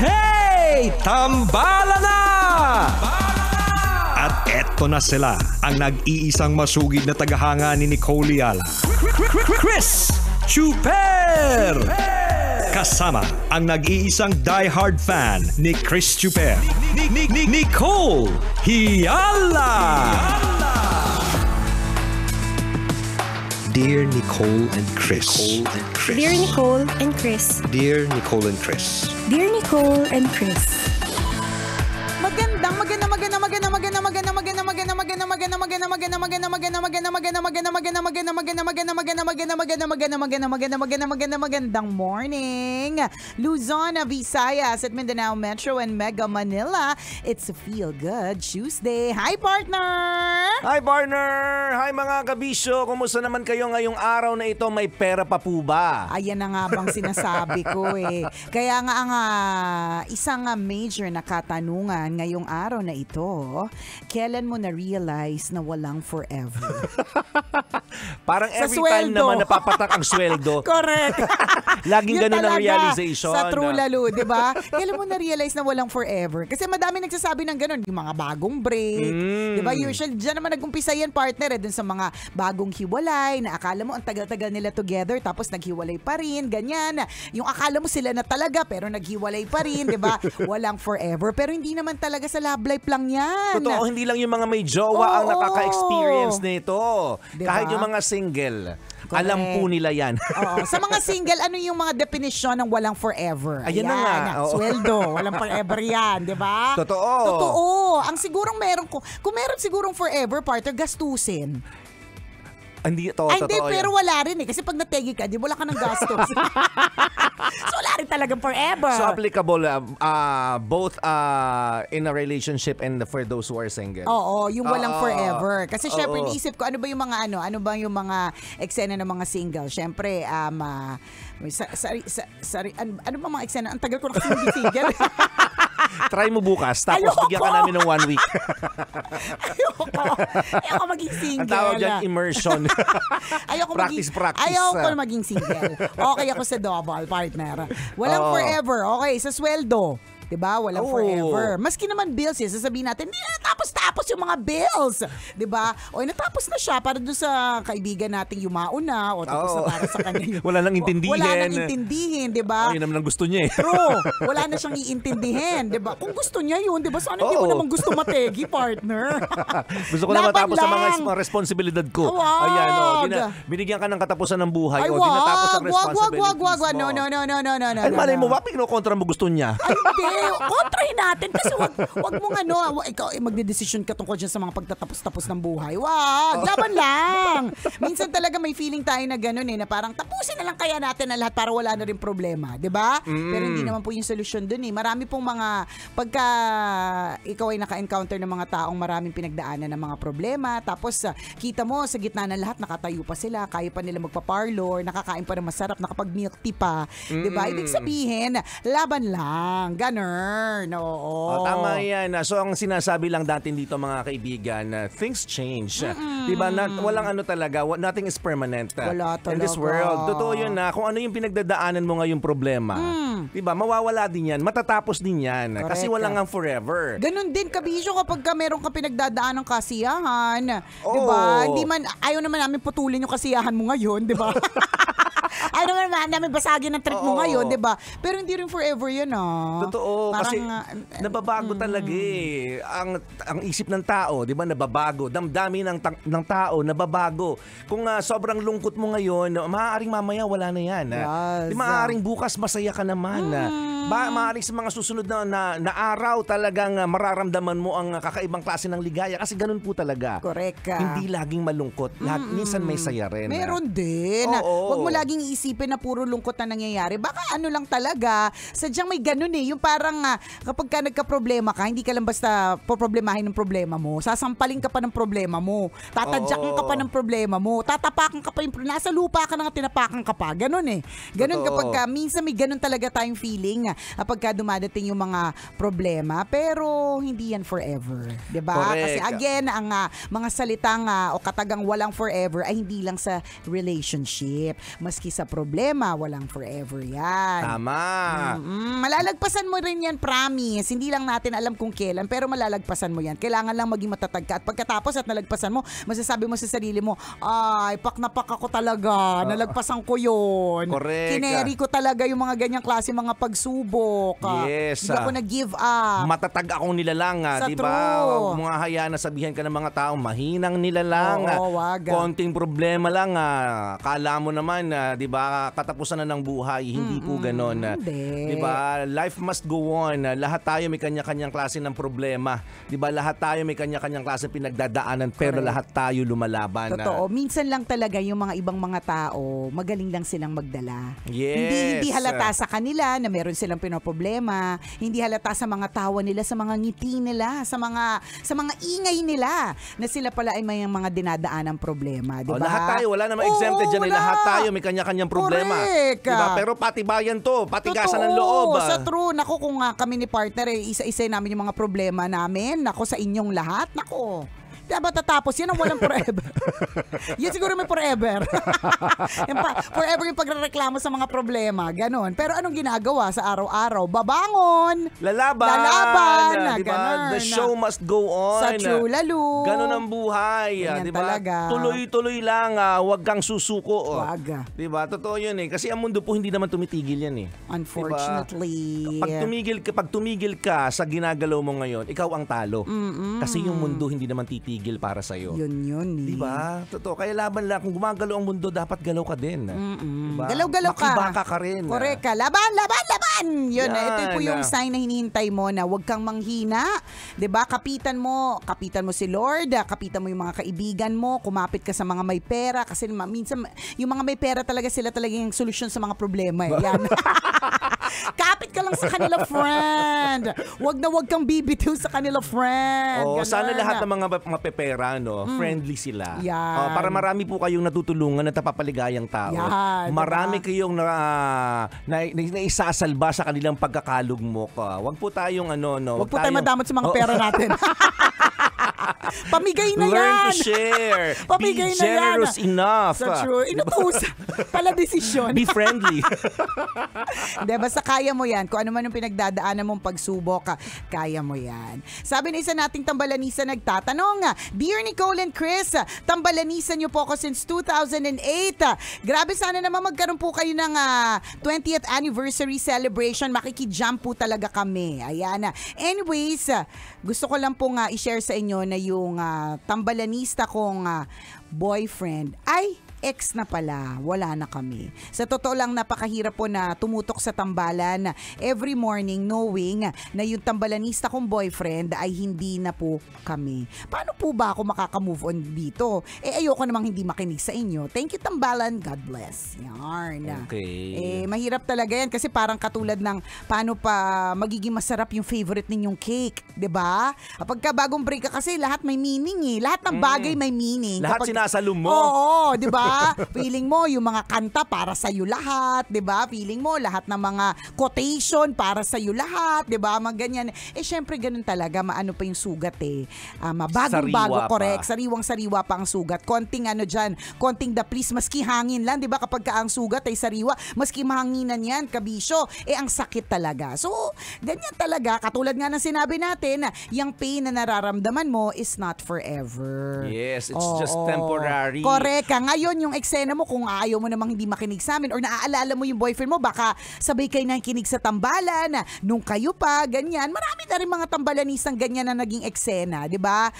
Hey! Tambala na! At eto na sila, ang nag-iisang masugid na tagahanga ni Nicole Yala. Chris Chuper! Kasama ang nag-iisang diehard fan ni Chris Chuper, Nicole Yala! Dear Nicole and Chris. Dear Nicole and Chris. Dear Nicole and Chris. Dear Nicole and Chris. Magandang morning, Luzon, Visayas at Mindanao Metro and Mega Manila. It's a Feel Good Tuesday. Hi, partner! Hi, partner! Hi, mga kabisyo! Kumusta naman kayo ngayong araw na ito? May pera pa po ba? Ayan na nga bang sinasabi ko eh. Kaya nga ang isang major na katanungan ngayong araw na ito, kailan mo na-realize na walang forever? Parang Sa every time sweldo. naman napapatak ang sweldo. Correct. Laging Yun ganun ang talaga, realization. Sa true lalo, di ba? Kailan mo na-realize na walang forever? Kasi madami nagsasabi ng ganun. Yung mga bagong break. Di ba? Usually, dyan naman nag-umpisa yan, partner. Dun sa mga bagong hiwalay na akala mo ang tagal-tagal nila together tapos naghiwalay pa rin. Ganyan. Yung akala mo sila na talaga pero naghiwalay pa rin. Di ba? Walang forever. Pero hindi naman talaga sa love life lang yan. Totoo, hindi lang yung mga may jowa ang nakaka-experience nito. Diba? Kahit yung mga single. Correct. Alam po nila yan. Oo. Sa mga single, ano yung mga definition ng walang forever? Ayan na nga. Oo. Sweldo, walang forever yan, di ba? Totoo. Totoo. Ang sigurong meron ko, kung meron sigurong forever, partner, gastusin. Hindi, Ay, hindi, totoo pero yan. wala rin eh. Kasi pag nategi ka, di wala ka ng gastos. So, wala rin talagang forever. So applicable both in a relationship and for those who are single. Oo, yung walang forever. Kasi syempre, Oo. iniisip ko, ano ba yung mga ano ba yung mga eksena ng mga single? Syempre, ano ba mga eksena? Ang tagal ko na kasi hindi single. Try mo bukas, tapos Ayoko. bigyan ka namin ng 1 week. Ayoko maging single. Ang tawag dyan, immersion. Practice. Ayoko maging single. Okay ako sa double, partner. Walang Oo. forever. Okay, sa sweldo. Diba? Walang Oo. forever. Maski naman bills, sasabihin natin, hindi na tapos yung mga bills. Diba? O natapos na siya para doon sa kaibigan nating yumauna o tapos na Oo. para sa kanya. Wala nang intindihin. Wala nang intindihin, diba? Yun naman ang gusto niya eh. True. Wala na siyang iintindihin, 'di ba? Kung gusto niya 'yun, 'di ba? Sana hindi mo Oo. naman gusto mategi, partner. Gusto ko na Laban matapos sa mga lang. responsibilidad ko. Wag. Ayan, binigyan ka ng katapusan ng buhay. Ay, Dinatapos ang wag. responsibilities mo. No. Ay, malay mo ba, pinokontra mo gusto niya? Ay, hindi. Kontrahin natin kasi wag mong ikaw magdedesisyon ka tungkol dyan sa mga pagtatapos-tapos ng buhay. Wag. Laban lang. Minsan talaga may feeling tayo na gano'n na parang tapusin na lang kaya natin na lahat para wala na rin problema. 'Di ba? Pero hindi naman po yung solusyon dun eh. Marami pong mga, pagka ikaw ay naka-encounter ng mga taong maraming pinagdaanan ng mga problema, tapos kita mo sa gitna ng lahat nakatayo pa sila, kaya pa nila magpa-parlor, nakakain pa ng masarap, nakapag-milk tea pa. 'Di ba? Ibig sabihin, laban lang. Ganun. Oo. Tama yan. So, ang sinasabi lang natin dito mga kaibigan, things change. Diba? Walang talaga, nothing is permanent Wala in this talaga. world. Totoo yun na kung ano yung pinagdadaanan mo ngayong problema. Diba? Mawawala din yan. Matatapos din yan. Correct. Kasi walang ang forever. Ganun din, kabisyo, kapag meron ka pinagdadaan ng kasiyahan. Oo. Diba? Hindi man, ayaw naman namin putulin yung kasiyahan mo ngayon, diba? Ayaw naman namin basagin ang trip mo Oo. ngayon, diba? Pero hindi rin forever yun, Totoo. Parang, Kasi nababago talaga eh. Ang isip ng tao, di ba, nababago. Damdamin ng tao, nababago. Kung sobrang lungkot mo ngayon, maaaring mamaya wala na yan. Yes. Di maaaring bukas masaya ka naman. Maaaring sa mga susunod na araw talagang mararamdaman mo ang kakaibang klase ng ligaya. Kasi ganun po talaga. Correct ka. Hindi laging malungkot. Minsan may saya rin. Meron din. Oo. Huwag mo laging iisipin na puro lungkot na nangyayari. Baka ano lang talaga, sadyang may ganun eh. Yung parang kapag ka nagka-problema ka, hindi ka lang basta poproblemahin ng problema mo. Sasampalin ka pa ng problema mo. Tatadyakan ka pa ng problema mo. Tatapakan ka pa yung nasa lupa ka na nga tinapakan ka pa. Ganun eh. Ganun Totoo. kapag minsan may ganun talaga tayong feeling. kapag dumadating yung mga problema, pero hindi yan forever. Diba? Correct. Kasi again, ang mga salitang o katagang walang forever ay hindi lang sa relationship. Maski sa problema, walang forever yan. Tama. Malalagpasan mo rin yan, promise. Hindi lang natin alam kung kailan, pero malalagpasan mo yan. Kailangan lang maging matatag ka. At pagkatapos at nalagpasan mo, masasabi mo sa sarili mo, ay, pak na pak ako talaga. Nalagpasan ko yun. Correct. Kineri ko talaga yung mga ganyang klase mga pagsubok. Yes. Hindi ako nag-give up. Matatag akong nilalang, Sa di ba? true. Huwag mo nga hayaan na sabihan ka ng mga tao, mahinang nilalang. Oo, wag. Konting problema lang. Kala mo naman, di ba, katapusan na ng buhay. Hindi po ganon. Hindi. Di ba? Life must go on. Lahat tayo may kanya-kanyang klase ng problema. Di ba? Lahat tayo may kanya-kanyang klase pinagdadaanan, pero Correct. lahat tayo lumalaban. Totoo. Minsan lang talaga yung mga ibang mga tao, magaling lang silang magdala. Yes. Hindi halata sa kanila na meron silang pinoproblema. Hindi halata sa mga tawa nila, sa mga ngiti nila, sa mga ingay nila na sila pala ay may mga dinadaanang problema, 'di ba? Lahat tayo, wala namang exempted dyan. wala. Lahat tayo may kanya-kanyang problema. Correct. Diba? Pero patibayan to, patigasan ng Totoo, loob. Sa true. Naku, kung kami ni partner, isa-isa namin yung mga problema namin. Naku, sa inyong lahat. Naku. Dapat tatapos. Yan ang walang forever. Yan siguro may forever. Forever yung pagrereklamo sa mga problema. Ganon. Pero anong ginagawa sa araw-araw? Babangon. Lalaban. Diba? Ganon. The show must go on. Sa true lalo. Ganon ang buhay. Ganyan Diba? talaga. Tuloy-tuloy lang. Huwag kang susuko. Wag. Diba? Totoo yun eh. Kasi ang mundo po hindi naman tumitigil yan eh. Unfortunately. Diba? Pag tumigil ka sa ginagalaw mo ngayon, ikaw ang talo. Kasi yung mundo hindi naman titigil para sa'yo. Yun. Diba? Totoo. Kaya laban lang. Kung gumagalaw ang mundo, dapat galaw ka din. Diba? Galaw-galaw ka. Makibaka ka rin. Correct ka. Laban! Yun, Yan. ito po yung sign na hinihintay mo na huwag kang manghina. 'Di ba? Kapitan mo si Lord, kapitan mo yung mga kaibigan mo, kumapit ka sa mga may pera kasi minsan yung mga may pera talaga sila yung solusyon sa mga problema eh. Yan. Kapit ka lang sa kanila, friend. Huwag kang bibitiw sa kanila, friend. Oh, Ganun. sana lahat ng mga mapepera, no, friendly sila. Yan. Oh, para marami po kayong natutulungan at napapaligayang tao. Yan, Marami diba? kayong naisasalba sa kanilang pagkakalugmok. Huwag po tayong Huwag po tayo madamot sa mga pera natin. Pamigay na yan. Learn to share. Pamigay Be na yan. generous enough. So true. Inutusan. Pala desisyon. Be friendly. Hindi, basta kaya mo yan. Kung ano man yung pinagdadaanan mong pagsubok, kaya mo yan. Sabi na isa nating tambalanisa nagtatanong, Dear Nicole and Chris, tambalanisan niyo po ako since 2008. Grabe, sana naman magkaroon po kayo ng 20th anniversary celebration. Makikijump po talaga kami. Ayan. Anyways, gusto ko lang pong i-share sa inyo na yung tambalanista kong boyfriend ay ex na pala, wala na kami. Sa totoo lang, napakahirap po na tumutok sa tambalan every morning knowing na yung tambalanista kong boyfriend ay hindi na po kami. Paano po ba ako makaka-move on dito? Ayoko namang hindi makinig sa inyo. Thank you, tambalan. God bless. Yarn. Okay. Mahirap talaga yan kasi parang katulad ng paano pa magiging masarap yung favorite ninyong cake. 'Di ba? Kapag bagong break ka kasi lahat may meaning eh. Lahat ng bagay may meaning. Lahat sinasalum mo. Oo, 'di ba? Feeling mo yung mga kanta para sa iyo lahat, 'di ba? Feeling mo lahat ng mga quotation para sa iyo lahat, 'di ba? Mga ganyan. Syempre ganun talaga, maano pa yung sugat eh. Bagong-bago, correct. Sariwang-sariwa pa ang sugat. Konting diyan, konting the please, maski hangin lang, 'di ba? Kapag ka ang sugat ay sariwa, maski mahanginan 'yan, kabisyo, ang sakit talaga. So, ganyan talaga, katulad nga ng sinabi natin, yung pain na nararamdaman mo is not forever. Yes, it's just temporary. Correct ka. Ngayon, yung eksena mo, kung ayaw mo namang hindi makinig sa amin or naaalala mo yung boyfriend mo, baka sabay kayo nakikinig sa tambalan, nung kayo pa, ganyan. Marami na rin mga tambalanisang ganyan na naging eksena, di ba?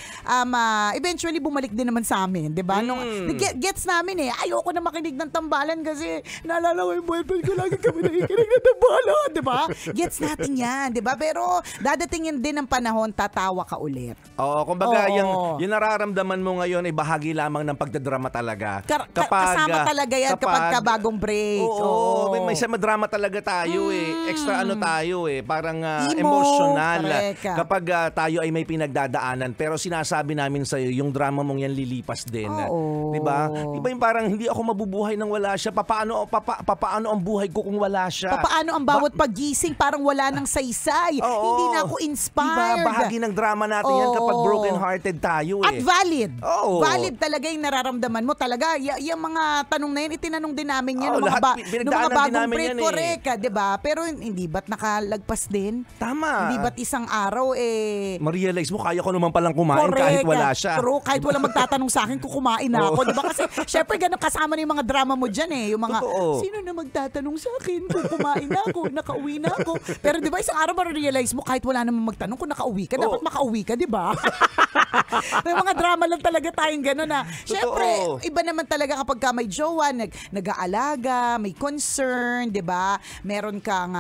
Eventually, bumalik din naman sa amin, di ba? Gets namin ayoko na makinig ng tambalan kasi naalala ko yung boyfriend ko, lagi kami nakikinig ng tambalan, di ba? Gets natin yan, di ba? Pero dadatingin din ang panahon, tatawa ka ulit. Oo, kumbaga Oo. yung nararamdaman mo ngayon ay bahagi lamang ng pagdadrama talaga. kasama talaga yan kapag bagong break. Oo. May drama talaga tayo Extra tayo Parang emotional. Kapag tayo ay may pinagdadaanan. Pero sinasabi namin sa'yo, yung drama mong yan lilipas din. Oo. Diba? Diba yung parang hindi ako mabubuhay nang wala siya? Papaano ang buhay ko kung wala siya? Papaano ang bawat pagising parang wala nang saysay? Hindi na ako inspired. Diba? Bahagi ng drama natin yan kapag broken-hearted tayo At valid. Oo. Valid talaga yung nararamdaman mo. Talaga, yung mga tanong na yan, itinanong din namin yan. Nung pinagdaanan mga bagong din namin break, yan correct. Diba? Pero hindi ba't nakalagpas din? Tama. Hindi ba't isang araw ma-realize mo, kaya ko naman palang kumain kahit wala siya. True, kahit walang magtatanong sa akin kung kumain na ako. Diba? Kasi syempre ganun kasama na yung mga drama mo dyan Yung mga, sino na magtatanong sa akin kung kumain na ako, nakauwi na ako. Pero diba isang araw ma-realize mo kahit wala namang magtanong kung nakauwi ka, dapat makauwi ka, diba? May mga drama lang talaga tayong gano'n na. Syempre, iba naman talaga kapag ka may jowa, nag-aalaga, may concern, di ba? Meron kang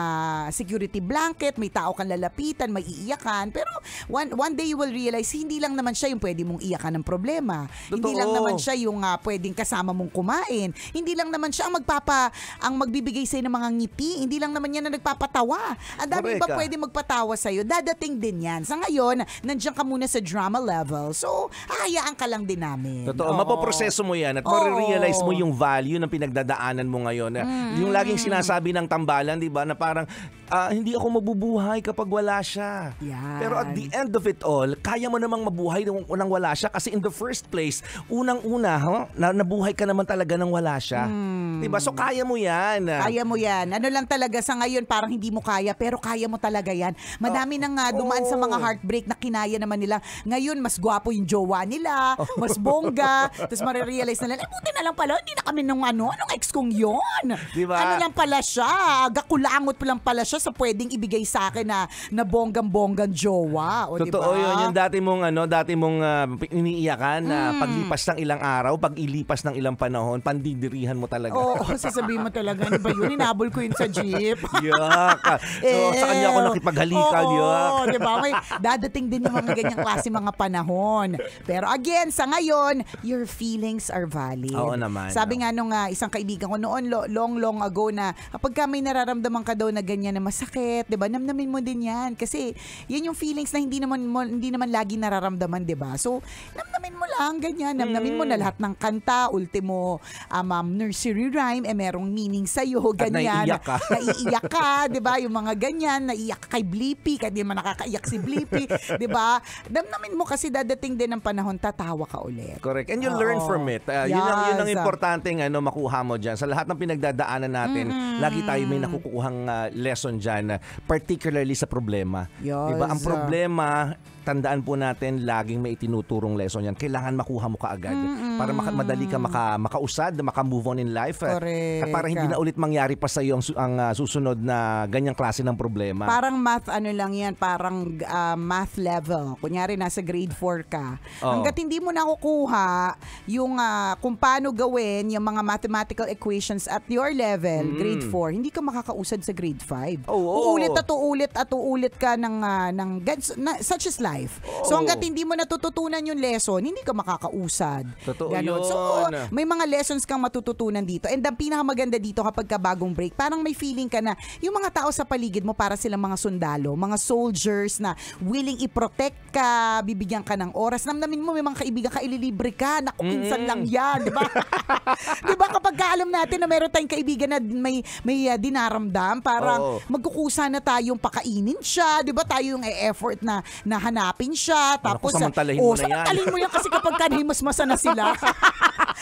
security blanket, may tao kang lalapitan, may iiyakan. Pero one day you will realize, hindi lang naman siya yung pwede mong iyakan ng problema. Hindi lang naman siya yung pwedeng kasama mong kumain. Hindi lang naman siya ang magbibigay sa'yo ng mga ngiti. Hindi lang naman yan na nagpapatawa. Ang dami ba pwede magpatawa sa'yo? Dadating din yan. Sa ngayon, nandiyan ka muna sa drama level. So, hahayaan ka lang din namin. Totoo. Mapoproseso mo yan at marirealize mo yung value ng pinagdadaanan mo ngayon. Yung laging sinasabi ng tambalan, di ba, na parang hindi ako mabubuhay kapag wala siya. Yan. Pero at the end of it all, kaya mo namang mabuhay nang wala siya kasi in the first place, unang-una, nabuhay ka naman talaga nang wala siya. Diba? So, kaya mo yan. Kaya mo yan. Ano lang talaga sa ngayon, parang hindi mo kaya, pero kaya mo talaga yan. Madami nang dumaan sa mga heartbreak na kinaya naman nila. Ngayon, mas gwapo yung jowa nila, mas bongga, tapos marirealize na nila, buti na lang pala, hindi na kami anong ex kong yun. Diba? Ano lang pala siya, gakulangot lang pala siya sa pwedeng ibigay sa akin na bonggang-bonggang jowa. O, totoo diba? yun. Yung dati mong iniiyakan na paglipas ng ilang araw, pag ilipas ng ilang panahon, pandidirihan mo talaga. Oo, sasabihin mo talaga, ano ba yun? Inabol ko yun sa jeep. Yak. Sa kanya ako nakipaghalikan. Oo, diba? May dadating din yung mga ganyang klase mga panahon. Pero again, sa ngayon, your feelings are valid. Oo naman. Sabi nga nung isang kaibigan ko noon, long ago na kapag ka may nararamdaman ka daw na ganyan na masakit, 'di ba? Namnamin mo din 'yan kasi 'yan yung feelings na hindi naman lagi nararamdaman, 'di ba? So, namnamin mo lang ganyan, namnamin mo na lahat ng kanta, ultimo nursery rhyme merong meaning sa iyo, ganyan. Naiiyak ka, 'di ba? Yung mga ganyan, naiiyak ka kay Blippi, kasi di man nakakaiyak si Blippi, 'di ba? Namnamin mo kasi dadating din ng panahon tatawa ka ulit. Correct. And you learn from it. Yun ang importanteng makuha mo dyan. Sa lahat ng pinagdadaanan natin, lagi tayo may nakukuhang lesson dyan, particularly sa problema. Yes. Diba? Ang problema, tandaan po natin, laging may itinuturong lesson yan. Kailangan makuha mo kaagad para madali ka makausad, maka-move on in life. Correct. At para hindi na ulit mangyari pa sa iyo ang susunod na ganyang klase ng problema. Parang math lang yan, parang math level. Kunyari nasa grade 4 ka. Hanggat hindi mo nakukuha yung kung paano gawin yung mga mathematical equations at your level, grade 4, hindi ka makakausad sa grade 5. Uulit at uulit ka ng such is life. So hanggat hindi mo natututunan yung lesson, hindi ka makakausad. Totoo Ganon. yun. So may mga lessons kang matututunan dito. And ang pinakamaganda dito kapag ka bagong break, parang may feeling ka na yung mga tao sa paligid mo para silang mga sundalo, mga soldiers na willing i-protect ka, bibigyan ka ng oras. Namnamin mo, may mga kaibigan ka, ililibre ka. Naku, minsan lang yan. Diba? Diba kapag ka alam natin na meron tayong kaibigan na may dinaramdam, parang magkukusa na tayong pakainin siya. Diba tayo yung effort na hanapin siya. Tapos, samantalahin mo na yan. Samantalahin mo yan kasi kapag ka nahimasmasa na sila.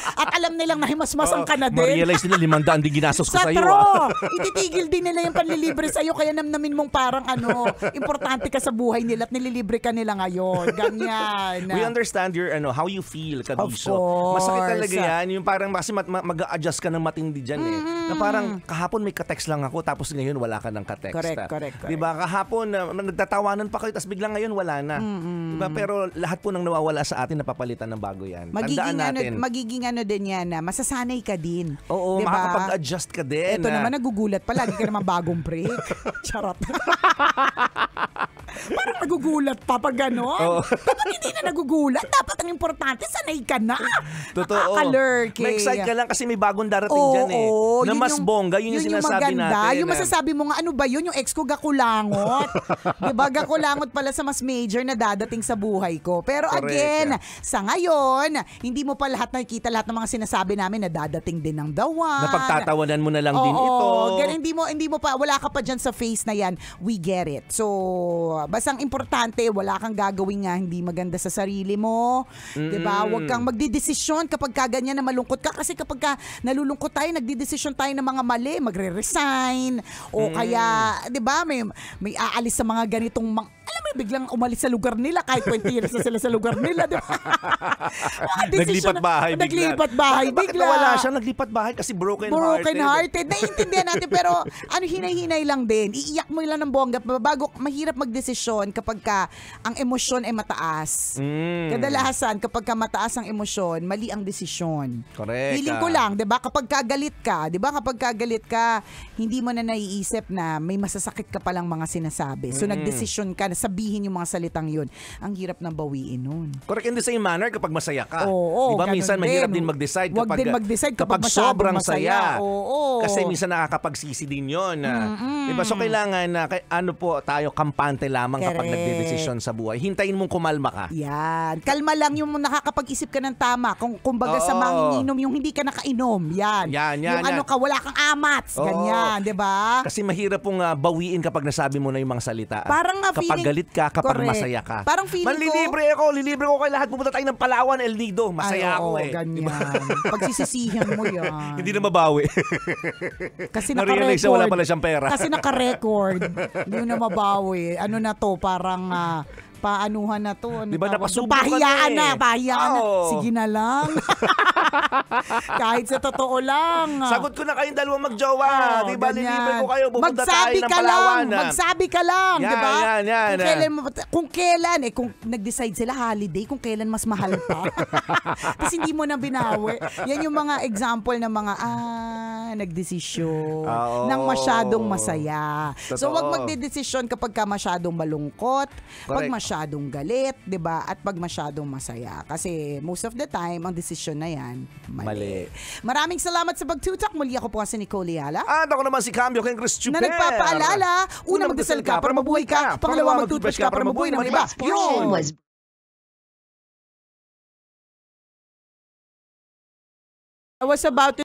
At alam nilang nahimasmasan ka na din. Ma-realize nila 500 din ginastos ko sa iyo. Ititigil din nila yung panlilibre sa iyo kaya namnamin mong parang importante ka sa buhay nila at nililibre ka nila ngayon. Ganyan. We understand your how you feel, Kabiso. Of course. Masakit talaga yan. Yung parang kasi mag-a-adjust ka ng matindi dyan Na parang kahapon may ka-text lang ako tapos ngayon wala ka ng ka-text. Correct. Diba? Kahapon nagtatawanan pa kayo tapos biglang ngayon wala na. Diba? Pero lahat po nang nawawala sa atin napapalitan ng bago yan. Tandaan natin. Magiging din yan na masasanay ka din. Oo, diba? makakapag-adjust ka din. Ito naman nagugulat pa, lagi ka naman bagong break. Charot. Parang nagugulat pa pag gano'n. Dapat hindi na nagugulat. Dapat ang importante, sanay ka na. Totoo. Nakakalurky. May-excite ka lang kasi may bagong darating dyan eh. Na mas bongga, yun yung sinasabi maganda. natin. Yung masasabi mo nga, ano ba yun? Yung ex ko gakulangot. Diba? Gakulangot pala sa mas major na dadating sa buhay ko. Pero Correct. again, sa ngayon, hindi mo pa lahat nakikita lahat ng mga sinasabi namin na dadating din ng dawan. Napagtatawanan mo na lang din Oo, ito. ganun, hindi mo pa, wala ka pa dyan sa face na yan. We get it. So, basang importante, wala kang gagawin nga hindi maganda sa sarili mo. Diba? Huwag kang magdidesisyon kapag ka ganyan na malungkot ka. Kasi kapag ka nalulungkot tayo, nagdidesisyon tayo ng mga mali, magre-resign. O kaya, diba, may aalis sa mga ganitong, alam mo, biglang umalis sa lugar nila kahit 20 years na sila sa lugar nila. Diba? Naglipat bahay bigla. Naglipat bahay Bakit bigla. nawala siya? Naglipat bahay kasi broken-hearted. Naiintindihan natin pero hinay-hinay lang din. Iiyak mo lang ng bongga bago mahirap magdesisyon kapag ka ang emosyon ay mataas. Kadalasan kapag ka mataas ang emosyon, mali ang desisyon. Correct. Feeling ko lang, 'di ba? Kapag kagalit ka, 'di ba? Kapag kagalit ka, hindi mo na naiisip na may masasakit ka palang mga sinasabi. So nagdesisyon ka na sabihin yung mga salitang 'yun. Ang hirap nang bawiin nun. Correct, in the same manner kapag masaya ka. Oo, diba ganun minsan din. mahirap din mag-decide Huwag din mag-decide kapag masyadong sobrang masaya. saya. Oo. Kasi minsan nakakapagsisi din yun. Diba? So kailangan na ano po tayo, kampante lamang kapag Correct. nagdedesisyon sa buhay. Hintayin mong kumalma ka. Yan. Kalma lang yung nakakapag-isip ka ng tama. Kumbaga sa manginginom, yung hindi ka nakainom. Yan. Yung ano ka, wala kang amats. Ganyan, di ba? Kasi mahirap pong bawiin kapag nasabi mo na yung mga salita. Parang nga kapag feeling, galit ka, kapag correct. masaya ka. Parang feeling Lilibre ko kay lahat. Pupunta tayo ng Palawan, El Nido. Masaya ako eh. Ganyan. Diba? Pagsisisihan mo yan. Hindi na mabawi. Kasi Na-realize na wala pala siyang pera. Kasi naka-record. Hindi na mabawi. Ano na to, parang paanuhan na to. Ano diba tawag doon? napasubo ka Pahiyaan na eh. Pahiyaan na. Oo. Sige na lang. Kahit sa totoo lang. Sagot ko na kayong dalawang magjowa. Diba? Ganyan. Lilibre ko kayo. Pupunta tayo Magsabi ng ka Palawan. lang. Magsabi ka lang. Yan, Diba? yan. Kung kailan, kung nag-decide sila holiday, kung kailan mas mahal pa. Tapos hindi mo na binawi. Yan yung mga example ng mga, nagdesisyon nang masyadong masaya. So, Totoo. wag magdedesisyon kapag ka masyadong malungkot, pag Correct. masyadong galit, 'di ba? At pag masyadong masaya. Kasi most of the time, ang desisyon na yan, mali. Maraming salamat sa pagtutak. Muli ako po si Nicole Yala. At ako naman si Cambio King Chris Chuper. Na nagpapaalala, una magdasal ka para mabuhay ka, pangalawa mag-toothbrush ka para mabuhay ng iba. Yun! I was about to